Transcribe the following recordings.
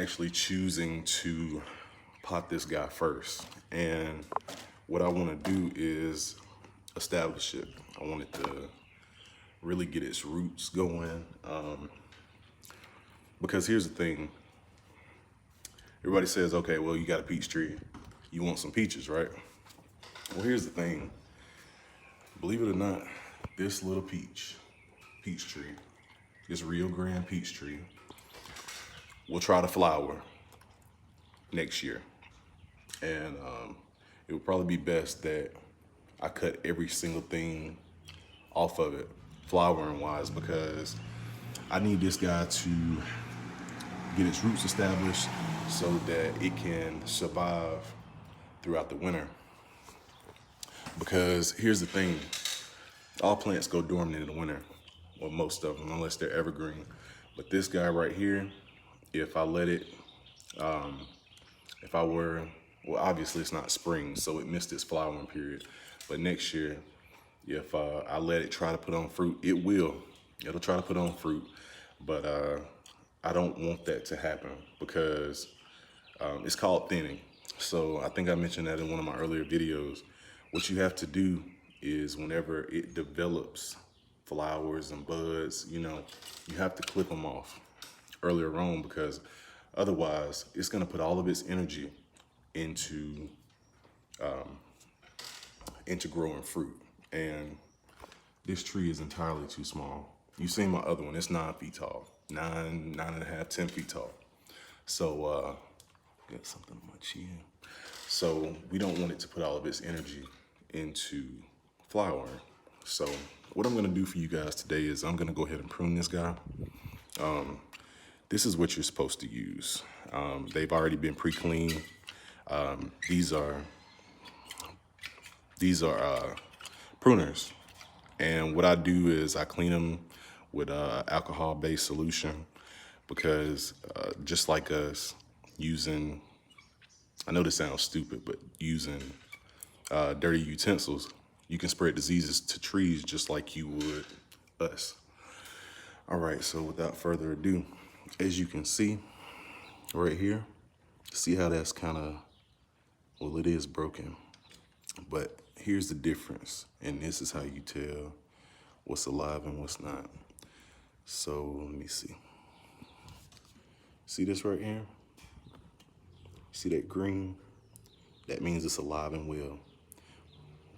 Actually choosing to pot this guy first. And what I want to do is establish it. I want it to really get its roots going. Because here's the thing. Everybody says, okay, well, you got a peach tree. You want some peaches, right? Well, here's the thing. Believe it or not, this little peach tree, this Rio Grande peach tree, will try to flower next year. And it would probably be best that I cut every single thing off of it, flowering wise, because I need this guy to get its roots established so that it can survive throughout the winter. Because here's the thing, all plants go dormant in the winter, well, most of them, unless they're evergreen. But this guy right here, if I let it, well, obviously it's not spring, so it missed its flowering period. But next year, if I let it try to put on fruit, it'll try to put on fruit. But I don't want that to happen because it's called thinning. So I think I mentioned that in one of my earlier videos. What you have to do is whenever it develops flowers and buds, you have to clip them off earlier on, because otherwise it's gonna put all of its energy into growing fruit. And this tree is entirely too small. You've seen my other one, it's 9 feet tall, 9.5, 10 feet tall. So got something on my chin. So we don't want it to put all of its energy into flowering. So what I'm gonna do for you guys today is I'm gonna go ahead and prune this guy. This is what you're supposed to use. They've already been pre-cleaned. These are pruners. And what I do is I clean them with alcohol-based solution, because just like us using, I know this sounds stupid, but using dirty utensils, you can spread diseases to trees just like you would us. All right, so without further ado, as you can see right here, see how that's kind of, well, it is broken, but here's the difference. And this is how you tell what's alive and what's not. So let me see. See this right here? See that green? That means it's alive and well.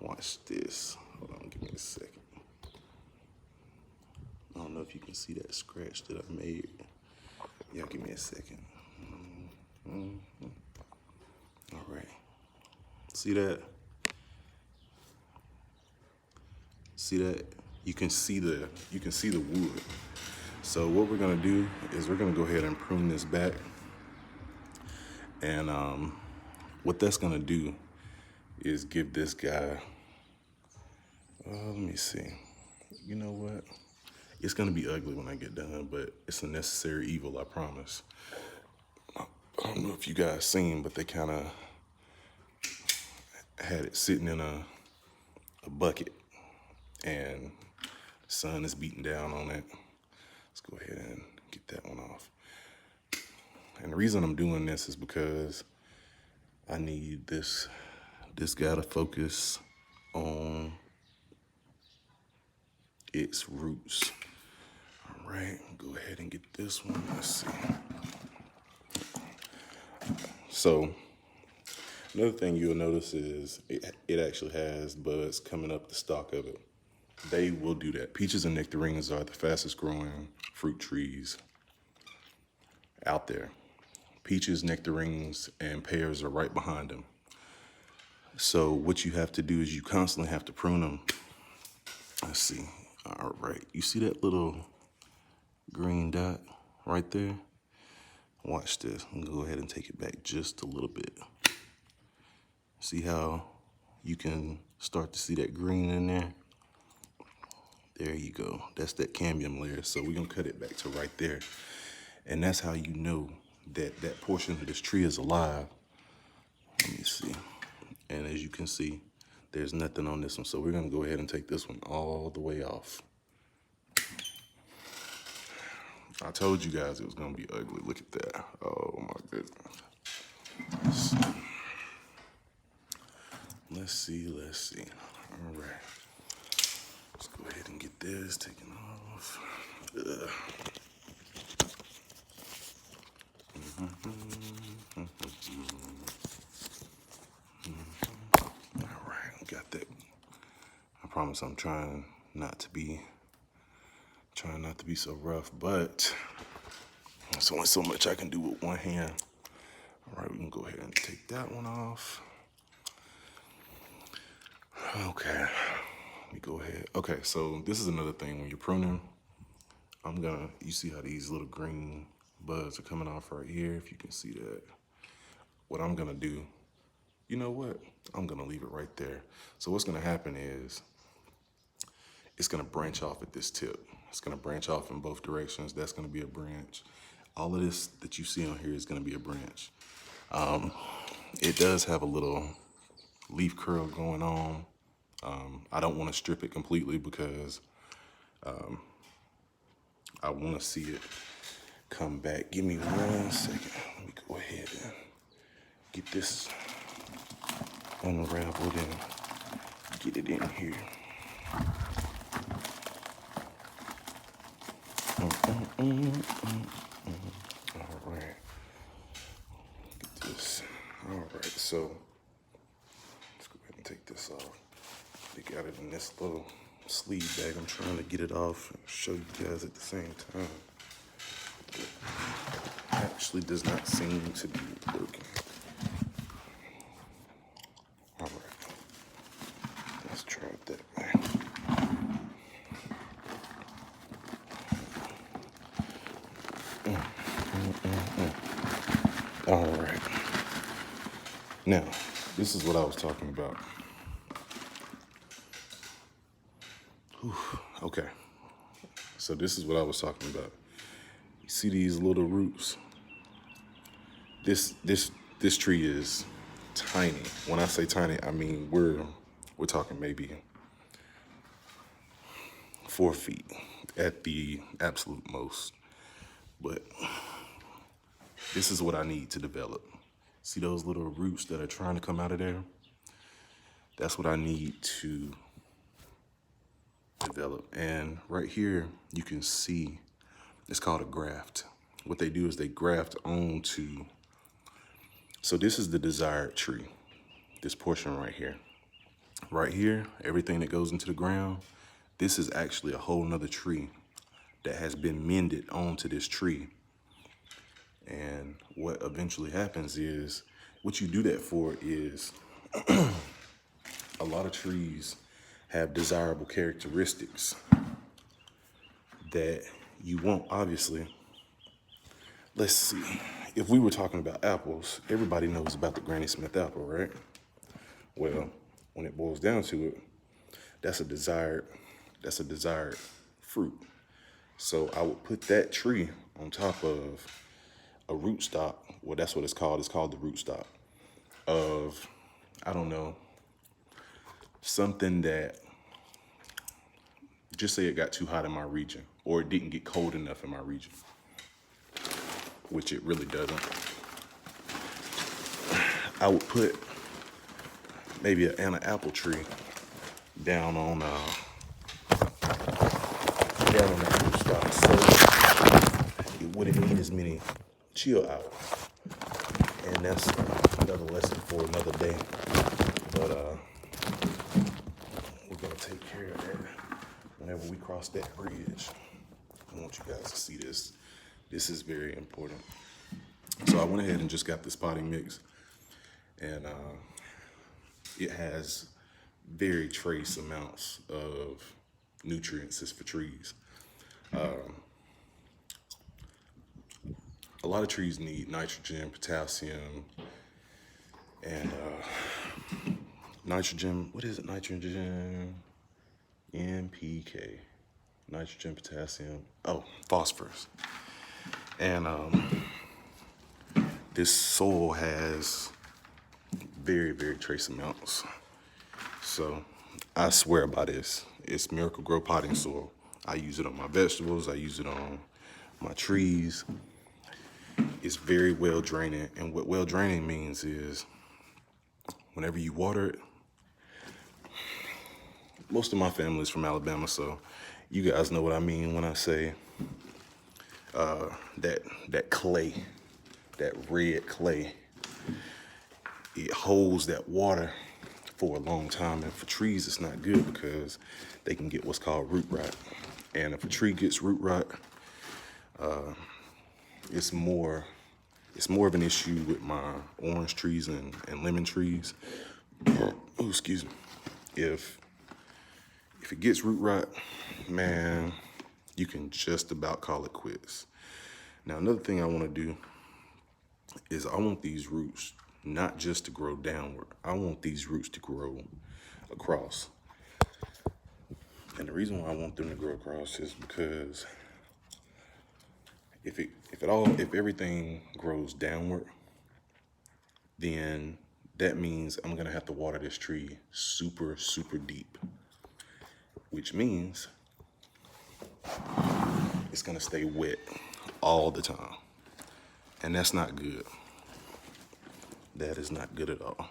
Watch this. Hold on, give me a second. I don't know if you can see that scratch that I made. Yeah, give me a second. All right. See that? See that? You can see the wood. So what we're gonna do is we're gonna go ahead and prune this back. And what that's gonna do is give this guy, let me see. You know what? It's gonna be ugly when I get done, but it's a necessary evil, I promise. I don't know if you guys seen, but they kind of had it sitting in a bucket, and the sun is beating down on it. Let's go ahead and get that one off. And the reason I'm doing this is because I need this guy to focus on its roots. All right, go ahead and get this one. Let's see. So another thing you'll notice is it actually has buds coming up the stalk of it. They will do that. Peaches and nectarines are the fastest growing fruit trees out there. Peaches, nectarines, and pears are right behind them. So what you have to do is you constantly have to prune them. Let's see. All right, you see that little green dot right there? Watch this. I'm gonna go ahead and take it back just a little bit. See how you can start to see that green in there? There you go. That's that cambium layer. So we're gonna cut it back to right there. And that's how you know that that portion of this tree is alive. Let me see. And as you can see, there's nothing on this one. So we're gonna go ahead and take this one all the way off. I told you guys it was gonna be ugly. Look at that. Oh my goodness. Let's see. All right. Let's go ahead and get this taken off. Ugh. All right, got that. I promise I'm trying not to be so rough, but there's only so much I can do with one hand. All right, we can go ahead and take that one off. Okay, let me go ahead. Okay, so this is another thing when you're pruning. You see how these little green buds are coming off right here, if you can see that. What I'm gonna do, you know what? I'm gonna leave it right there. So what's gonna happen is, it's gonna branch off at this tip. It's gonna branch off in both directions. That's gonna be a branch. All of this that you see on here is gonna be a branch. It does have a little leaf curl going on. I don't wanna strip it completely because I wanna see it come back. Give me 1 second. Let me go ahead and get this unraveled and get it in here. All right. Get this. All right, so let's go ahead and take this off. They got it in this little sleeve bag. I'm trying to get it off and show you guys at the same time. It actually does not seem to be working. All right, let's try it that way. All right. Now, this is what I was talking about. Whew. Okay. So this is what I was talking about. You see these little roots? This tree is tiny. When I say tiny, I mean we're talking maybe 4 feet at the absolute most. But this is what I need to develop. See those little roots that are trying to come out of there? That's what I need to develop. And right here, you can see it's called a graft. What they do is they graft onto, so this is the desired tree, this portion right here. Right here, everything that goes into the ground, this is actually a whole nother tree that has been mended onto this tree. And what eventually happens is, what you do that for is, a lot of trees have desirable characteristics that you want, obviously. Let's see, if we were talking about apples, everybody knows about the Granny Smith apple, right? Well, when it boils down to it, that's a desired fruit. So I would put that tree on top of a rootstock. Well, that's what it's called. It's called the rootstock of, I don't know, something that, just say it got too hot in my region, or it didn't get cold enough in my region, which it really doesn't. I would put maybe an apple tree down on the rootstock, so it wouldn't need as many chill hours. And that's another lesson for another day. But we're gonna take care of that whenever we cross that bridge. I want you guys to see this. This is very important. So I went ahead and just got this potting mix, and it has very trace amounts of nutrients. It's for trees. A lot of trees need nitrogen, potassium, and nitrogen. What is it? Nitrogen, NPK, nitrogen, potassium. Oh, phosphorus. And this soil has very, very trace amounts. So I swear by this. It's Miracle Grow potting soil. I use it on my vegetables. I use it on my trees is very well draining. And what well draining means is whenever you water it, most of my family is from Alabama, so you guys know what I mean when I say that clay, that red clay, it holds that water for a long time. And for trees, it's not good because they can get what's called root rot. And if a tree gets root rot, it's more of an issue with my orange trees and lemon trees. Oh, excuse me. If it gets root rot, man, you can just about call it quits. Now, another thing I want to do is I want these roots not just to grow downward. I want these roots to grow across. And the reason why I want them to grow across is because if everything grows downward, then that means I'm gonna have to water this tree super, super deep, which means it's gonna stay wet all the time. And that's not good. That is not good at all.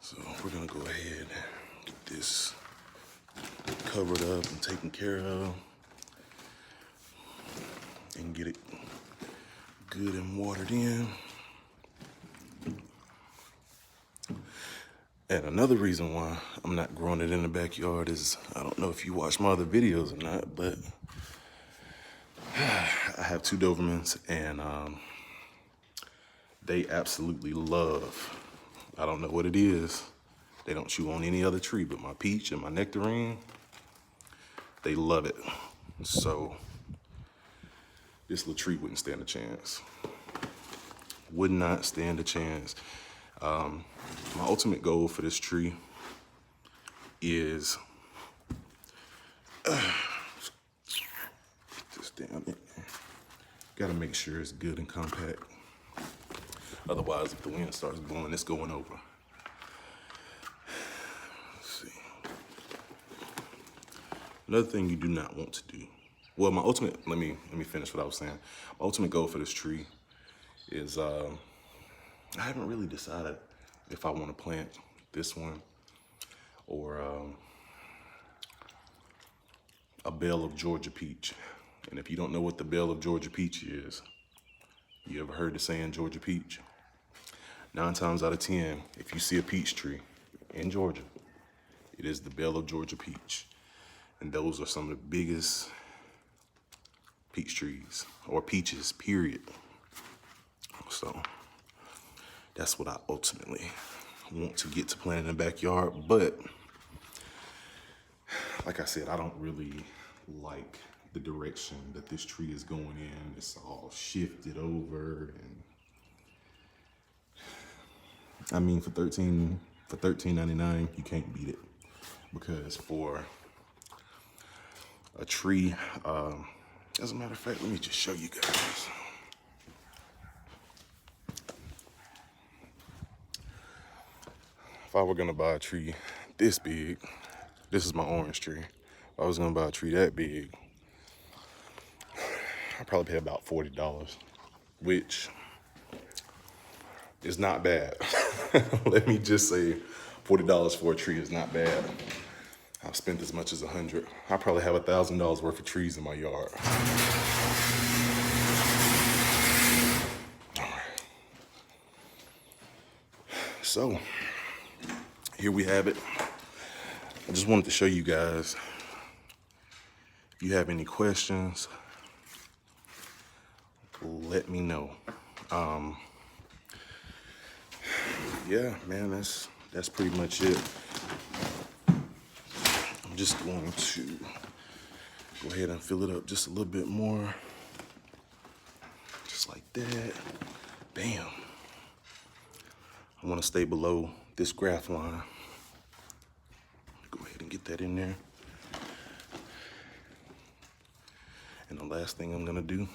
So we're gonna go ahead and get this covered up and taken care of and get it good and watered in. And another reason why I'm not growing it in the backyard is, I don't know if you watch my other videos or not, but I have 2 Dobermans and they absolutely love, I don't know what it is, they don't chew on any other tree, but my peach and my nectarine, they love it. So this little tree wouldn't stand a chance. Would not stand a chance. My ultimate goal for this tree is put this down in there. Gotta make sure it's good and compact. Otherwise, if the wind starts blowing, it's going over. Let's see. Another thing you do not want to do. Well, my ultimate, let me finish what I was saying. My ultimate goal for this tree is, I haven't really decided if I want to plant this one or a bale of Georgia peach. And if you don't know what the bale of Georgia peach is, you ever heard the saying Georgia peach? 9 times out of 10, if you see a peach tree in Georgia, it is the bale of Georgia peach. And those are some of the biggest peach trees, or peaches, period. So that's what I ultimately want to get to plant in the backyard. But like I said, I don't really like the direction that this tree is going in. It's all shifted over, and I mean, for $13.99, you can't beat it. Because for a tree, as a matter of fact, let me just show you guys. If I were gonna buy a tree this big, this is my orange tree. If I was gonna buy a tree that big, I'd probably pay about $40, which is not bad. Let me just say, $40 for a tree is not bad. I've spent as much as $100. I probably have $1,000 worth of trees in my yard. All right. So here we have it. I just wanted to show you guys. If you have any questions, let me know. Yeah, man, that's pretty much it. I'm just going to go ahead and fill it up just a little bit more. Just like that. Bam. I want to stay below this graph line. Go ahead and get that in there. And the last thing I'm gonna do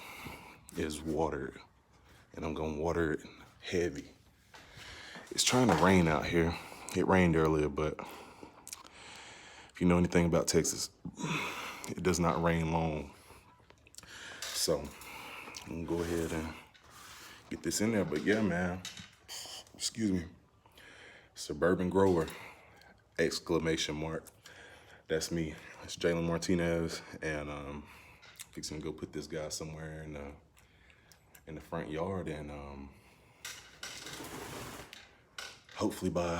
is water it. And I'm gonna water it heavy. It's trying to rain out here. It rained earlier, but if you know anything about Texas, it does not rain long. So I'm gonna go ahead and get this in there. But yeah, man, excuse me, Suburban Grower, exclamation mark. That's me. It's Jalen Martinez, and fixing to go put this guy somewhere in the front yard, and hopefully by,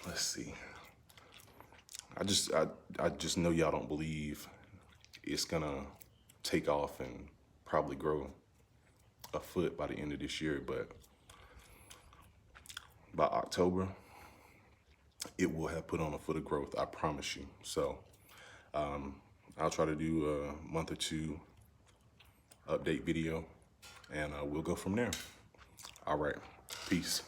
let's see. I just know y'all don't believe it's gonna take off and probably grow a foot by the end of this year, but by October, it will have put on a foot of growth, I promise you. So I'll try to do a month or two update video, and we'll go from there. All right, peace.